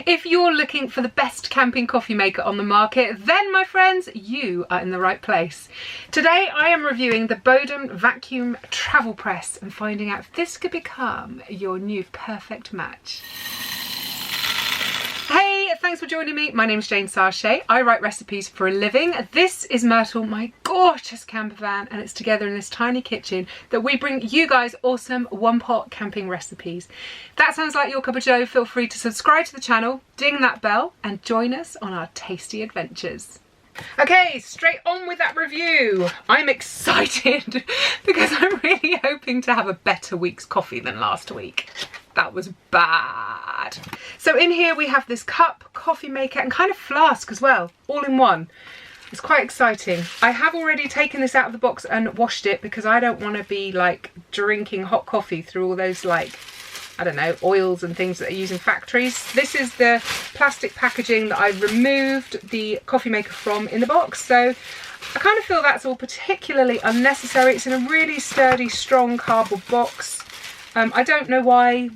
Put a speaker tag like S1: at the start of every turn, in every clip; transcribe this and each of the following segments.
S1: If you're looking for the best camping coffee maker on the market, then my friends, you are in the right place. Today I am reviewing the Bodum vacuum travel press and finding out if this could become your new perfect match. Hey, thanks for joining me. My name is Jane Sarche. I write recipes for a living. This is Myrtle, my gorgeous camper van, and it's together in this tiny kitchen that we bring you guys awesome one-pot camping recipes. If that sounds like your cup of joe, feel free to subscribe to the channel, ding that bell, and join us on our tasty adventures. Okay, straight on with that review. I'm excited because I'm really hoping to have a better week's coffee than last week. That was bad. So in here we have this cup, coffee maker, and kind of flask as well, all in one. It's quite exciting. I have already taken this out of the box and washed it because I don't want to be like drinking hot coffee through all those like, I don't know, oils and things that are used in factories. This is the plastic packaging that I removed the coffee maker from in the box. So I kind of feel that's all particularly unnecessary. It's in a really sturdy, strong cardboard box. I don't know why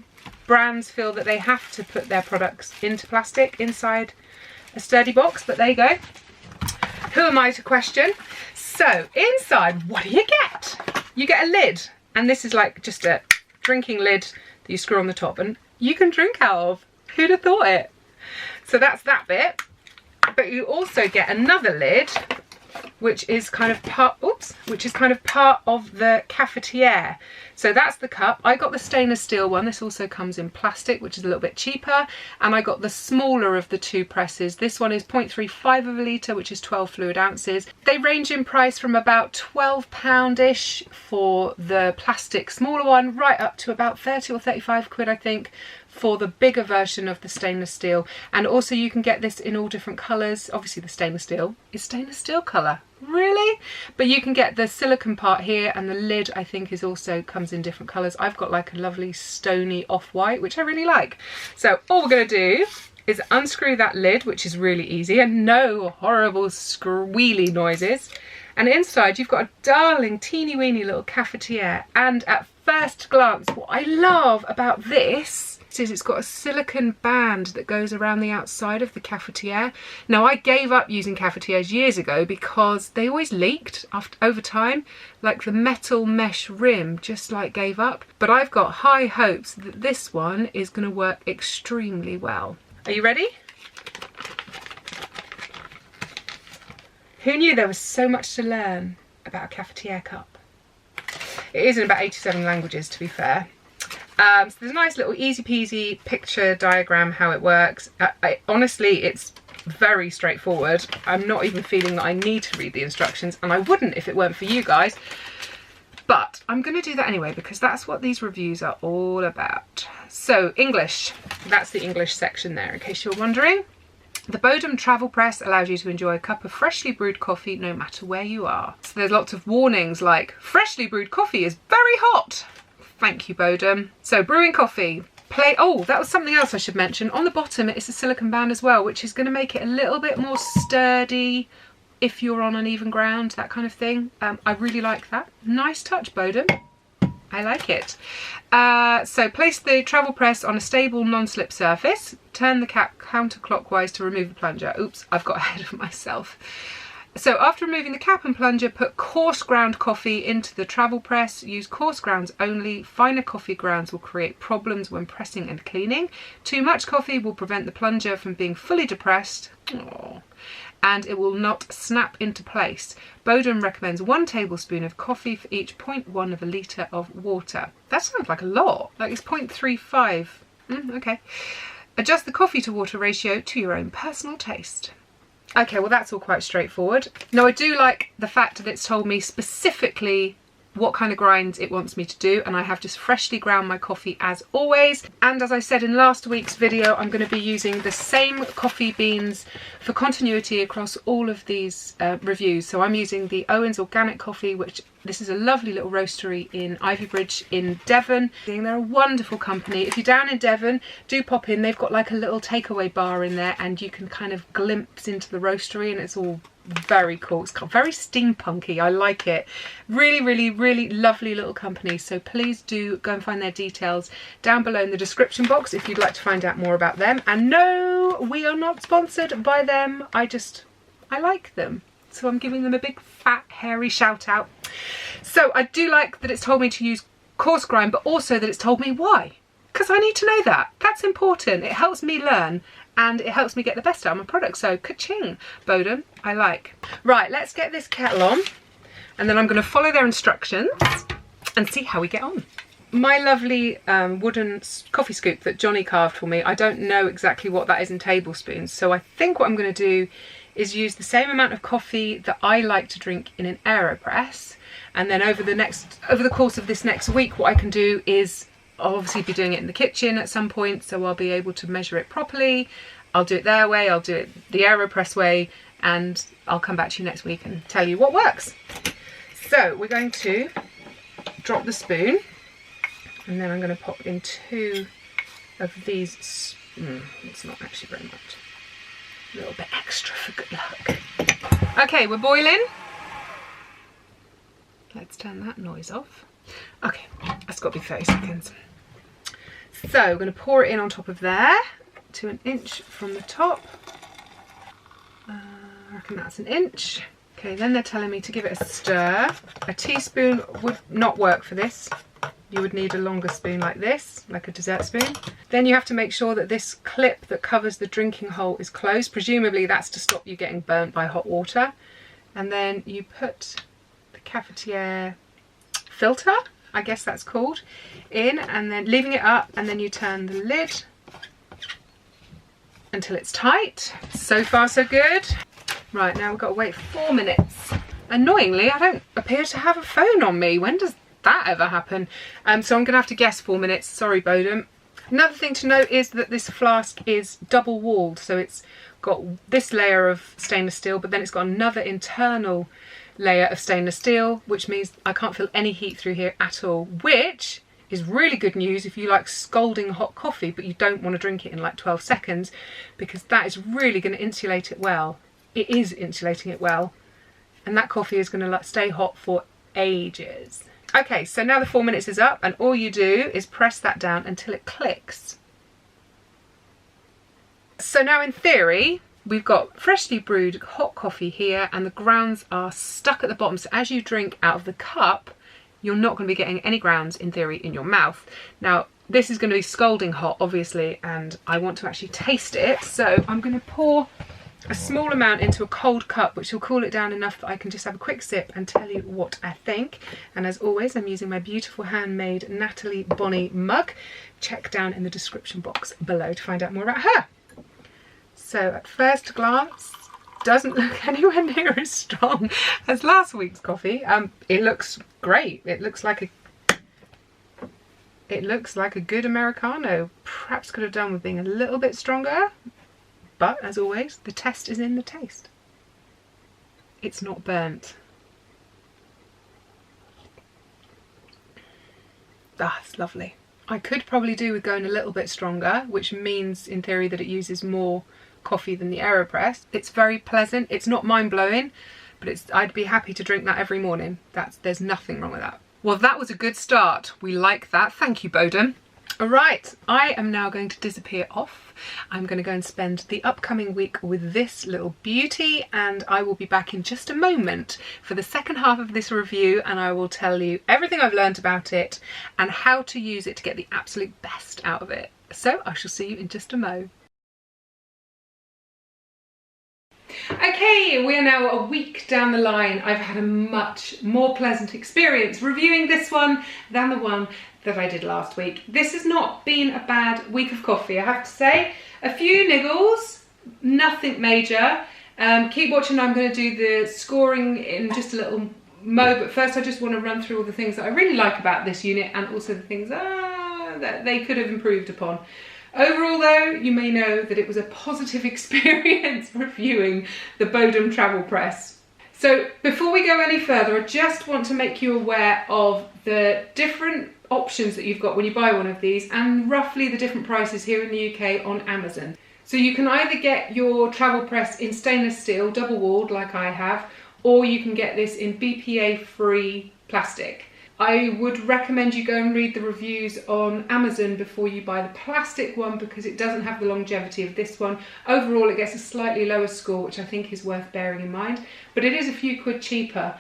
S1: brands feel that they have to put their products into plastic inside a sturdy box, but there you go. Who am I to question? So inside, what do you get? You get a lid, and this is like just a drinking lid that you screw on the top and you can drink out of. Who'd have thought it? So that's that bit, but you also get another lid which is kind of part of the cafetiere. So that's the cup. I got the stainless steel one. This also comes in plastic, which is a little bit cheaper. And I got the smaller of the two presses. This one is 0.35 of a litre, which is 12 fluid ounces. They range in price from about £12-ish for the plastic smaller one, right up to about 30 or 35 quid, I think, for the bigger version of the stainless steel. And also you can get this in all different colours. Obviously the stainless steel is stainless steel colour. Really? But you can get the silicone part here, and the lid I think is also comes in different colours. I've got like a lovely stony off-white, which I really like. So all we're going to do is unscrew that lid, which is really easy, and no horrible squealy noises. And inside you've got a darling teeny weeny little cafetiere. And at first glance, what I love about this is it's got a silicone band that goes around the outside of the cafetiere. Now I gave up using cafetieres years ago because they always leaked over time, like the metal mesh rim just like gave up. But I've got high hopes that this one is going to work extremely well. Are you ready? Who knew there was so much to learn about a cafetiere cup? It is in about 87 languages, to be fair. So there's a nice little easy peasy picture diagram how it works. Honestly, it's very straightforward. I'm not even feeling that I need to read the instructions, and I wouldn't if it weren't for you guys. But I'm going to do that anyway because that's what these reviews are all about. So English, that's the English section there in case you're wondering. The Bodum travel press allows you to enjoy a cup of freshly brewed coffee no matter where you are. So there's lots of warnings like freshly brewed coffee is very hot. Thank you, Bodum. So brewing coffee. Oh, that was something else I should mention. On the bottom it's a silicone band as well, which is going to make it a little bit more sturdy if you're on uneven ground, that kind of thing. I really like that. Nice touch, Bodum. I like it. So place the travel press on a stable non-slip surface. Turn the cap counterclockwise to remove the plunger. Oops, I've got ahead of myself. So after removing the cap and plunger, put coarse ground coffee into the travel press. Use coarse grounds only. Finer coffee grounds will create problems when pressing and cleaning. Too much coffee will prevent the plunger from being fully depressed. Aww. And it will not snap into place. Bodum recommends 1 tablespoon of coffee for each 0.1 of a litre of water. That sounds like a lot. Like it's 0.35. Okay. Adjust the coffee to water ratio to your own personal taste. Okay, well that's all quite straightforward. Now I do like the fact that it's told me specifically what kind of grinds it wants me to do, and I have just freshly ground my coffee as always. And as I said in last week's video, I'm going to be using the same coffee beans for continuity across all of these reviews. So I'm using the Owen's Organic Coffee, which this is a lovely little roastery in Ivybridge in Devon. They're a wonderful company. If you're down in Devon, do pop in. They've got like a little takeaway bar in there and you can kind of glimpse into the roastery, and it's all very cool. It's very steampunky. I like it. Really lovely little company. So please do go and find their details down below in the description box if you'd like to find out more about them. And no no, we are not sponsored by them. I like them. So I'm giving them a big fat hairy shout out. So I do like that it's told me to use coarse grind, but also that it's told me why. Because I need to know that. That's important. It helps me learn and it helps me get the best out of my product. So ka-ching, Bodum, I like. Right, let's get this kettle on and then I'm going to follow their instructions and see how we get on. My lovely wooden coffee scoop that Johnny carved for me, I don't know exactly what that is in tablespoons. So I think what I'm going to do is use the same amount of coffee that I like to drink in an AeroPress. And then over the course of this next week, what I can do is I'll obviously be doing it in the kitchen at some point, so I'll be able to measure it properly. I'll do it their way, I'll do it the AeroPress way, and I'll come back to you next week and tell you what works. So we're going to drop the spoon, and then I'm going to pop in 2 of these. It's not actually very much. A little bit extra for good luck. Okay, we're boiling. Let's turn that noise off. Okay, that's got to be 30 seconds. So we're going to pour it in on top of there to 1 inch from the top. I reckon that's 1 inch. Okay, then they're telling me to give it a stir. A teaspoon would not work for this. You would need a longer spoon like this, like a dessert spoon. Then you have to make sure that this clip that covers the drinking hole is closed. Presumably that's to stop you getting burnt by hot water. And then you put the cafetiere filter, I guess that's called, in, and then leaving it up, and then you turn the lid until it's tight. So far so good. Right, now we've got to wait 4 minutes. Annoyingly, I don't appear to have a phone on me. When does that ever happen? So I'm gonna have to guess 4 minutes. Sorry, Bodum. Another thing to note is that this flask is double walled, so it's got this layer of stainless steel, but then it's got another internal layer of stainless steel, which means I can't feel any heat through here at all, which is really good news if you like scalding hot coffee but you don't want to drink it in like 12 seconds, because that is really going to insulate it well. It is insulating it well, and that coffee is going to like stay hot for ages. Okay, so now the 4 minutes is up, and all you do is press that down until it clicks. So now in theory, we've got freshly brewed hot coffee here, and the grounds are stuck at the bottom. So as you drink out of the cup, you're not going to be getting any grounds, in theory, in your mouth. Now, this is going to be scalding hot, obviously, and I want to actually taste it. So I'm going to pour a small amount into a cold cup, which will cool it down enough that I can just have a quick sip and tell you what I think. And as always, I'm using my beautiful handmade Natalie Bonnie mug. Check down in the description box below to find out more about her. So at first glance, doesn't look anywhere near as strong as last week's coffee. It looks great. It looks like a good Americano. Perhaps could have done with being a little bit stronger. But as always, the test is in the taste. It's not burnt. Ah, it's lovely. I could probably do with going a little bit stronger, which means in theory that it uses more coffee than the AeroPress. It's very pleasant. It's not mind-blowing, but I'd be happy to drink that every morning. There's nothing wrong with that. Well, that was a good start. We like that. Thank you, Bodum. All right, I am now going to disappear off. I'm going to go and spend the upcoming week with this little beauty, and I will be back in just a moment for the second half of this review, and I will tell you everything I've learned about it and how to use it to get the absolute best out of it. So I shall see you in just a mo. Okay, we are now a week down the line. I've had a much more pleasant experience reviewing this one than the one that I did last week. This has not been a bad week of coffee, I have to say. A few niggles, nothing major. Keep watching, I'm going to do the scoring in just a little mo, but first I just want to run through all the things that I really like about this unit and also the things that they could have improved upon. Overall though, you may know that it was a positive experience reviewing the Bodum travel press. So before we go any further, I just want to make you aware of the different options that you've got when you buy one of these, and roughly the different prices here in the UK on Amazon. So you can either get your travel press in stainless steel, double walled like I have, or you can get this in BPA free plastic. I would recommend you go and read the reviews on Amazon before you buy the plastic one, because it doesn't have the longevity of this one. Overall, it gets a slightly lower score, which I think is worth bearing in mind, but it is a few quid cheaper.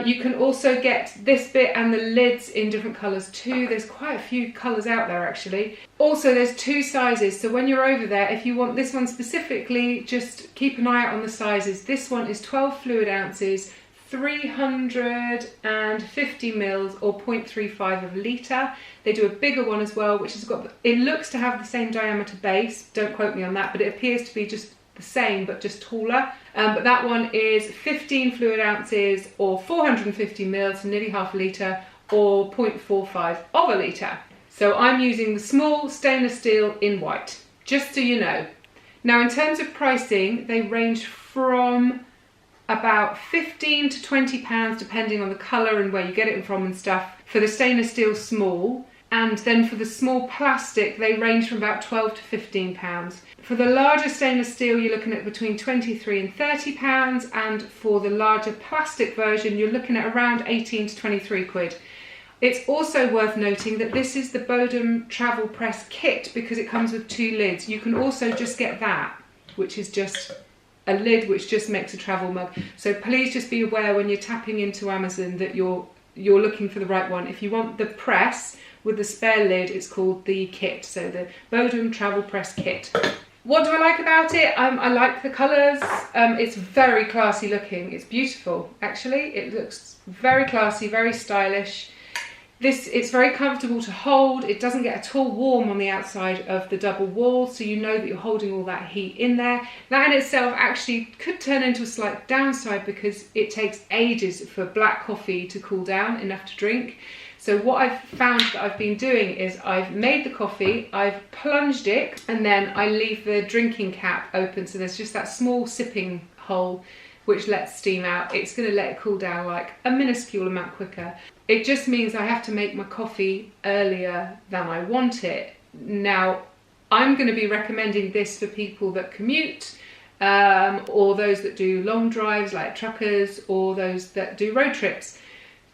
S1: You can also get this bit and the lids in different colours too. There's quite a few colours out there actually. Also, there's 2 sizes, so when you're over there, if you want this one specifically, just keep an eye out on the sizes. This one is 12 fluid ounces, 350 mils or 0.35 of a litre. They do a bigger one as well, which has got, it looks to have the same diameter base, don't quote me on that, but it appears to be just the same but just taller. But that one is 15 fluid ounces or 450 mils, so nearly half a litre, or 0.45 of a litre. So I'm using the small stainless steel in white, just so you know. Now in terms of pricing, they range from about £15 to £20 depending on the colour and where you get it from and stuff for the stainless steel small, and then for the small plastic they range from about £12 to £15. For the larger stainless steel you're looking at between £23 and £30, and for the larger plastic version you're looking at around 18 to 23 quid. It's also worth noting that this is the Bodum travel press kit because it comes with 2 lids. You can also just get that, which is just a lid which just makes a travel mug. So please just be aware when you're tapping into Amazon that you're looking for the right one. If you want the press with the spare lid, it's called the kit, so the Bodum travel press kit. What do I like about it? I like the colours. It's very classy looking. It's beautiful, actually. It looks very classy, very stylish. It's very comfortable to hold. It doesn't get at all warm on the outside of the double wall, so you know that you're holding all that heat in there. That in itself actually could turn into a slight downside because it takes ages for black coffee to cool down enough to drink. So what I've found that I've been doing is I've made the coffee, I've plunged it, and then I leave the drinking cap open, so there's just that small sipping hole which lets steam out. It's going to let it cool down like a minuscule amount quicker. It just means I have to make my coffee earlier than I want it. Now, I'm going to be recommending this for people that commute, or those that do long drives like truckers, or those that do road trips,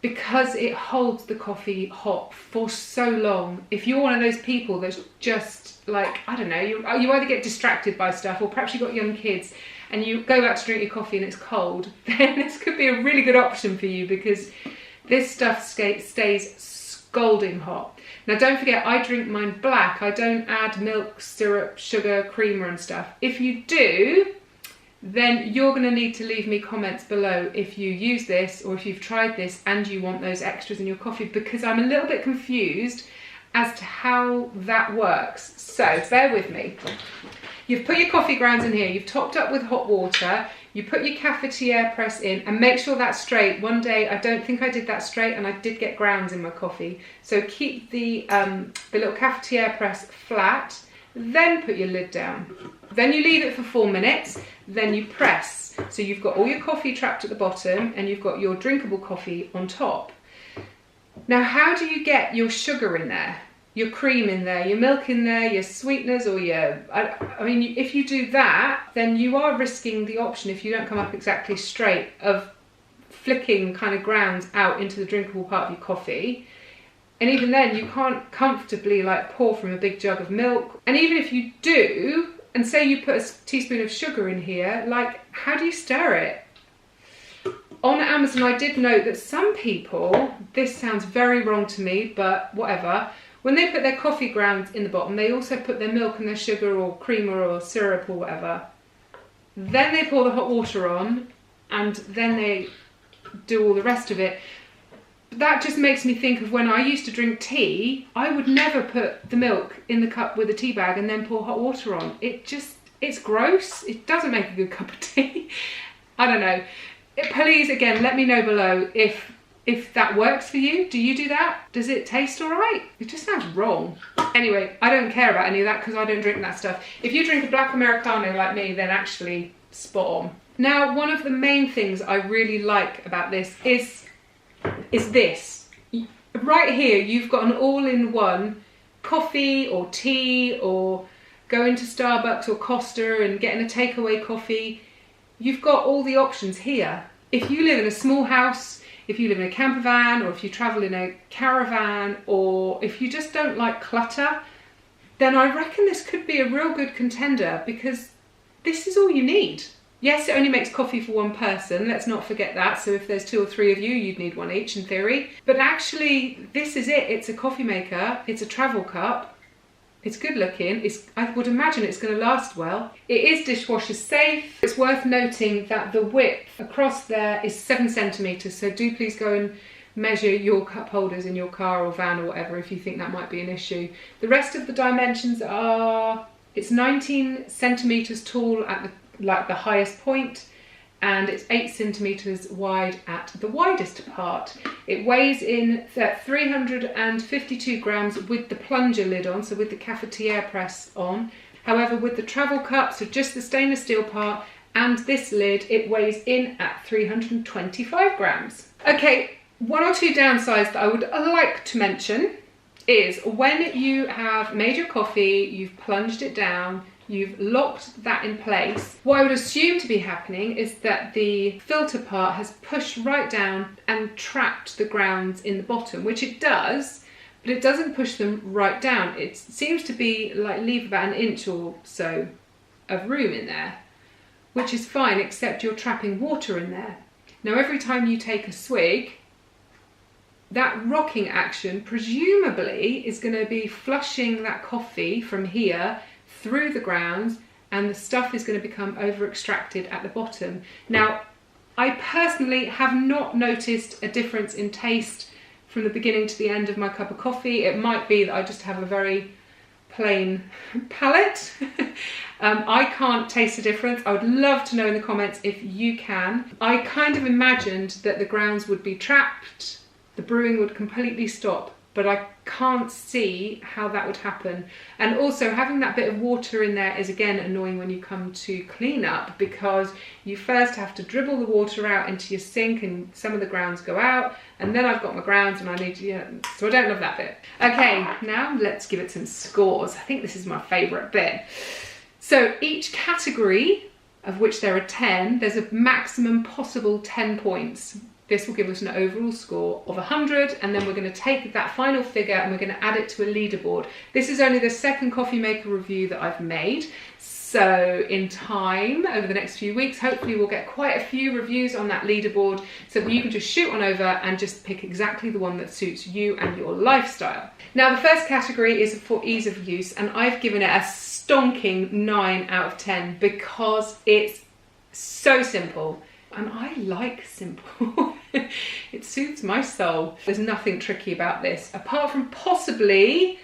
S1: because it holds the coffee hot for so long. If you're one of those people that's just like, I don't know, you either get distracted by stuff, or perhaps you've got young kids and you go out to drink your coffee and it's cold, then this could be a really good option for you because this stuff stays scalding hot. Now don't forget, I drink mine black. I don't add milk, syrup, sugar, creamer and stuff. If you do, then you're going to need to leave me comments below if you use this or if you've tried this and you want those extras in your coffee, because I'm a little bit confused as to how that works. So bear with me. You've put your coffee grounds in here, you've topped up with hot water, you put your cafetiere press in, and make sure that's straight. One day I don't think I did that straight and I did get grounds in my coffee. So keep the little cafetiere press flat, then put your lid down. Then you leave it for 4 minutes, then you press. So you've got all your coffee trapped at the bottom and you've got your drinkable coffee on top. Now how do you get your sugar in there? Your cream in there, your milk in there, your sweeteners, or I mean, if you do that, then you are risking the option, if you don't come up exactly straight, of flicking kind of grounds out into the drinkable part of your coffee. And even then, you can't comfortably like pour from a big jug of milk. And even if you do, and say you put a teaspoon of sugar in here, like, how do you stir it? On Amazon, I did note that some people, this sounds very wrong to me, but whatever, when they put their coffee grounds in the bottom, they also put their milk and their sugar or creamer or syrup or whatever. Then they pour the hot water on, and then they do all the rest of it. That just makes me think of when I used to drink tea. I would never put the milk in the cup with a tea bag and then pour hot water on. It's gross. It doesn't make a good cup of tea. I don't know. Please, again, let me know below if that works for you. Do you do that? Does it taste all right? It just sounds wrong. Anyway, I don't care about any of that because I don't drink that stuff. If you drink a black Americano like me, then actually spot on. Now, one of the main things I really like about this is this. Right here, you've got an all-in-one coffee or tea, or going to Starbucks or Costa and getting a takeaway coffee. You've got all the options here. If you live in a small house, if you live in a camper van, or if you travel in a caravan, or if you just don't like clutter, then I reckon this could be a real good contender, because this is all you need. Yes, it only makes coffee for one person, let's not forget that. So if there's 2 or 3 of you, you'd need one each in theory. But actually, this is it. It's a coffee maker, it's a travel cup, it's good looking, I would imagine it's going to last well. It is dishwasher safe. It's worth noting that the width across there is 7 centimetres, so do please go and measure your cup holders in your car or van or whatever if you think that might be an issue. The rest of the dimensions are, it's 19 centimetres tall at the highest point, and it's 8 centimetres wide at the widest part. It weighs in 352 grams with the plunger lid on, so with the cafetiere press on. However, with the travel cup, so just the stainless steel part and this lid, it weighs in at 325 grams. Okay, 1 or 2 downsides that I would like to mention is when you have made your coffee, you've plunged it down, you've locked that in place, what I would assume to be happening is that the filter part has pushed right down and trapped the grounds in the bottom, which it does, but it doesn't push them right down. It seems to be like leave about an inch or so of room in there, which is fine, except you're trapping water in there. Now every time you take a swig, that rocking action presumably is going to be flushing that coffee from here through the grounds, and the stuff is going to become over extracted at the bottom. Now, I personally have not noticed a difference in taste from the beginning to the end of my cup of coffee. It might be that I just have a very plain palate. I can't taste the difference. I would love to know in the comments if you can. I kind of imagined that the grounds would be trapped, the brewing would completely stop, but I can't see how that would happen. And also having that bit of water in there is again annoying when you come to clean up, because you first have to dribble the water out into your sink and some of the grounds go out, and then I've got my grounds and I need to, so I don't love that bit. Okay, now let's give it some scores. I think this is my favourite bit. So each category, of which there are 10, there's a maximum possible 10 points. This will give us an overall score of 100, and then we're going to take that final figure and we're going to add it to a leaderboard. This is only the second coffee maker review that I've made, so in time, over the next few weeks, hopefully we'll get quite a few reviews on that leaderboard, so that you can just shoot on over and just pick exactly the one that suits you and your lifestyle. Now the first category is for ease of use, and I've given it a stonking 9 out of 10 because it's so simple. And I like simple. It soothes my soul. There's nothing tricky about this, apart from possibly,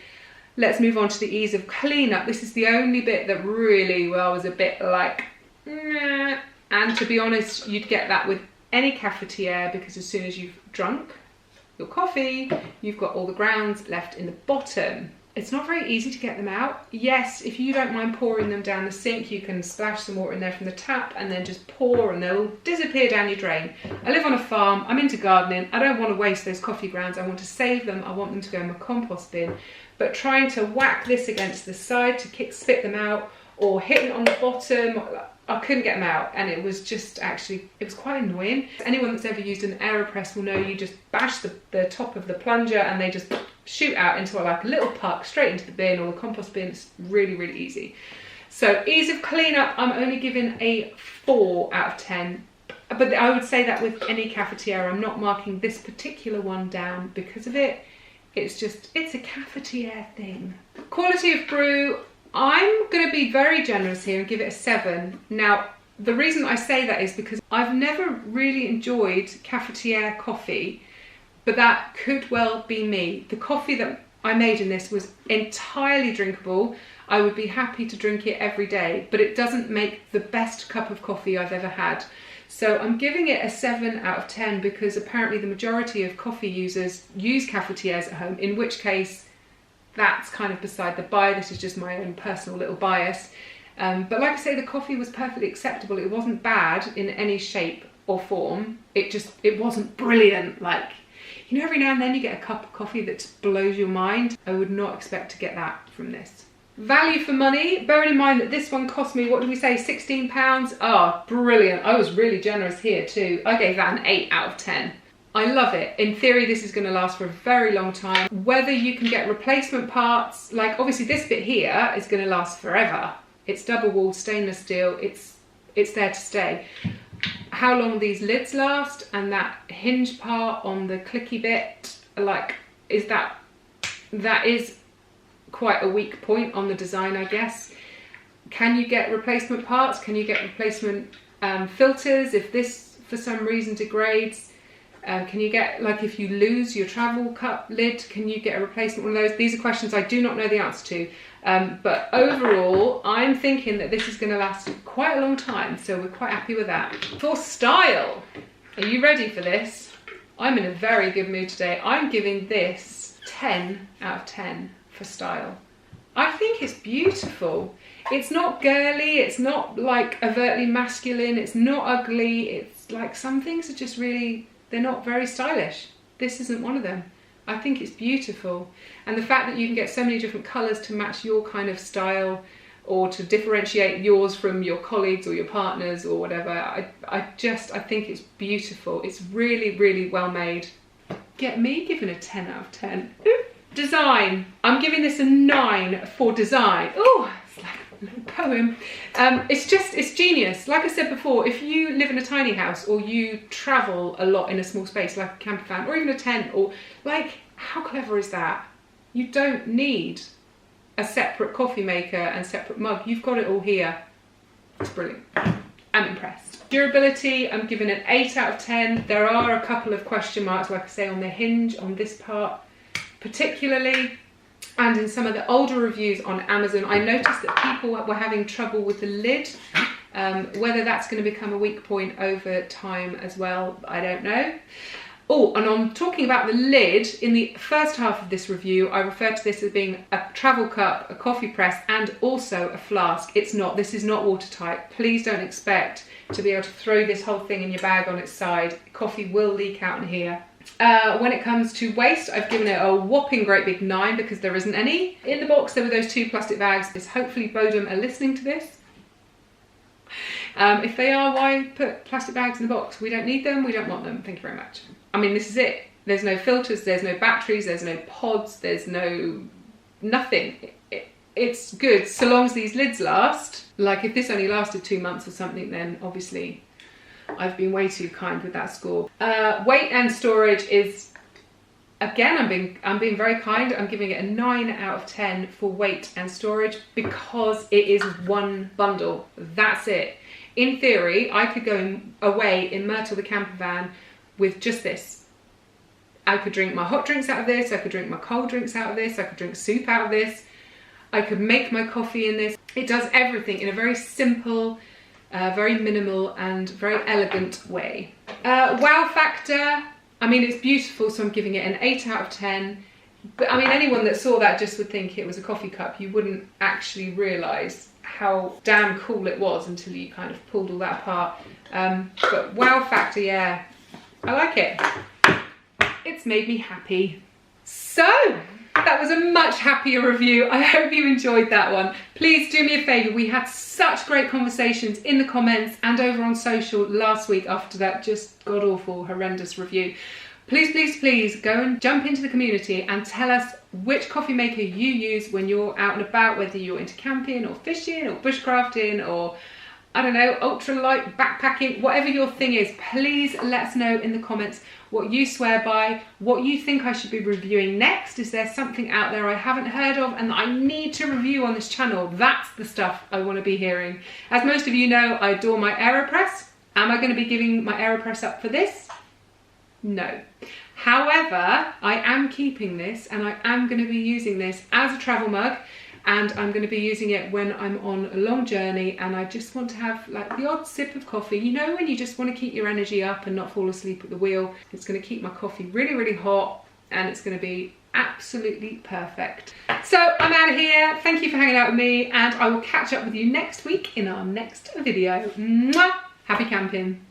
S1: let's move on to the ease of cleanup. This is the only bit that really, well, was a bit like, nah. And to be honest, you'd get that with any cafetiere, because as soon as you've drunk your coffee, you've got all the grounds left in the bottom. It's not very easy to get them out. Yes, if you don't mind pouring them down the sink, you can splash some water in there from the tap and then just pour and they'll disappear down your drain. I live on a farm, I'm into gardening, I don't want to waste those coffee grounds, I want to save them, I want them to go in my compost bin. But trying to whack this against the side to spit them out, or hitting on the bottom, I couldn't get them out, and it was just actually, it was quite annoying. Anyone that's ever used an AeroPress will know you just bash the top of the plunger and they just shoot out into like a little puck straight into the bin or the compost bin. It's really, really easy. So ease of cleanup, I'm only giving a 4 out of 10. But I would say that with any cafetiere. I'm not marking this particular one down because of it. It's just, it's a cafetiere thing. Quality of brew, I'm going to be very generous here and give it a 7. Now, the reason I say that is because I've never really enjoyed cafetiere coffee, but that could well be me. The coffee that I made in this was entirely drinkable. I would be happy to drink it every day, but it doesn't make the best cup of coffee I've ever had. So I'm giving it a 7 out of 10 because apparently the majority of coffee users use cafetieres at home, in which case that's kind of beside the by. This is just my own personal little bias. But like I say, the coffee was perfectly acceptable. It wasn't bad in any shape or form. It wasn't brilliant. Like, you know, every now and then you get a cup of coffee that just blows your mind. I would not expect to get that from this. Value for money, bearing in mind that this one cost me, what did we say, £16? Oh, brilliant. I was really generous here too. I gave that an 8 out of 10. I love it. In theory, this is going to last for a very long time. Whether you can get replacement parts, like obviously this bit here is going to last forever. It's double walled stainless steel. It's there to stay. How long these lids last and that hinge part on the clicky bit, like, that is quite a weak point on the design, I guess. Can you get replacement parts? Can you get replacement filters if this for some reason degrades? Can you get, like, if you lose your travel cup lid, can you get a replacement one of those? These are questions I do not know the answer to. But overall, I'm thinking that this is going to last quite a long time, so we're quite happy with that. For style, are you ready for this? I'm in a very good mood today. I'm giving this 10 out of 10 for style. I think it's beautiful. It's not girly, it's not like overtly masculine, it's not ugly. It's like some things are just really, they're not very stylish. This isn't one of them. I think it's beautiful. And the fact that you can get so many different colours to match your kind of style or to differentiate yours from your colleagues or your partners or whatever, I think it's beautiful. It's really, really well made. Get me giving a 10 out of 10. Design. I'm giving this a 9 for design. Oh, it's like a little poem. It's genius. Like I said before, if you live in a tiny house or you travel a lot in a small space like a camper van or even a tent, or like, how clever is that? You don't need a separate coffee maker and separate mug. You've got it all here. It's brilliant. I'm impressed. Durability, I'm giving an 8 out of 10. There are a couple of question marks, like I say, on the hinge, on this part particularly, and in some of the older reviews on Amazon, I noticed that people were having trouble with the lid. Whether that's going to become a weak point over time as well, I don't know. Oh, and I'm talking about the lid. In the first half of this review, I referred to this as being a travel cup, a coffee press, and also a flask. It's not. This is not watertight. Please don't expect to be able to throw this whole thing in your bag on its side. Coffee will leak out in here. When it comes to waste, I've given it a whopping great big 9 because there isn't any. In the box, there were those 2 plastic bags. Hopefully Bodum are listening to this. If they are, why put plastic bags in the box? We don't need them, we don't want them. Thank you very much. I mean, this is it. There's no filters, there's no batteries, there's no pods, there's no nothing. It's good so long as these lids last. Like if this only lasted 2 months or something, then obviously I've been way too kind with that score. Weight and storage is, again, I'm being very kind. I'm giving it a 9 out of 10 for weight and storage because it is one bundle. That's it. In theory, I could go away in Myrtle the camper van with just this. I could drink my hot drinks out of this. I could drink my cold drinks out of this. I could drink soup out of this. I could make my coffee in this. It does everything in a very simple, very minimal and very elegant way. Wow factor, I mean, it's beautiful, so I'm giving it an 8 out of 10. But I mean, anyone that saw that just would think it was a coffee cup. You wouldn't actually realise how damn cool it was until you kind of pulled all that apart. But wow factor, yeah, I like it. It's made me happy. So, that was a much happier review. I hope you enjoyed that one. Please do me a favour. We had such great conversations in the comments and over on social last week after that just god-awful, horrendous review. Please, please, please go and jump into the community and tell us which coffee maker you use when you're out and about, whether you're into camping or fishing or bushcrafting or, I don't know, ultralight backpacking, whatever your thing is. Please let us know in the comments what you swear by, what you think I should be reviewing next. Is there something out there I haven't heard of and that I need to review on this channel? That's the stuff I want to be hearing. As most of you know, I adore my AeroPress. Am I going to be giving my AeroPress up for this? No. However, I am keeping this and I am going to be using this as a travel mug, and I'm going to be using it when I'm on a long journey and I just want to have like the odd sip of coffee. You know, when you just want to keep your energy up and not fall asleep at the wheel. It's going to keep my coffee really, really hot and it's going to be absolutely perfect. So I'm out of here. Thank you for hanging out with me and I will catch up with you next week in our next video. Mwah! Happy camping.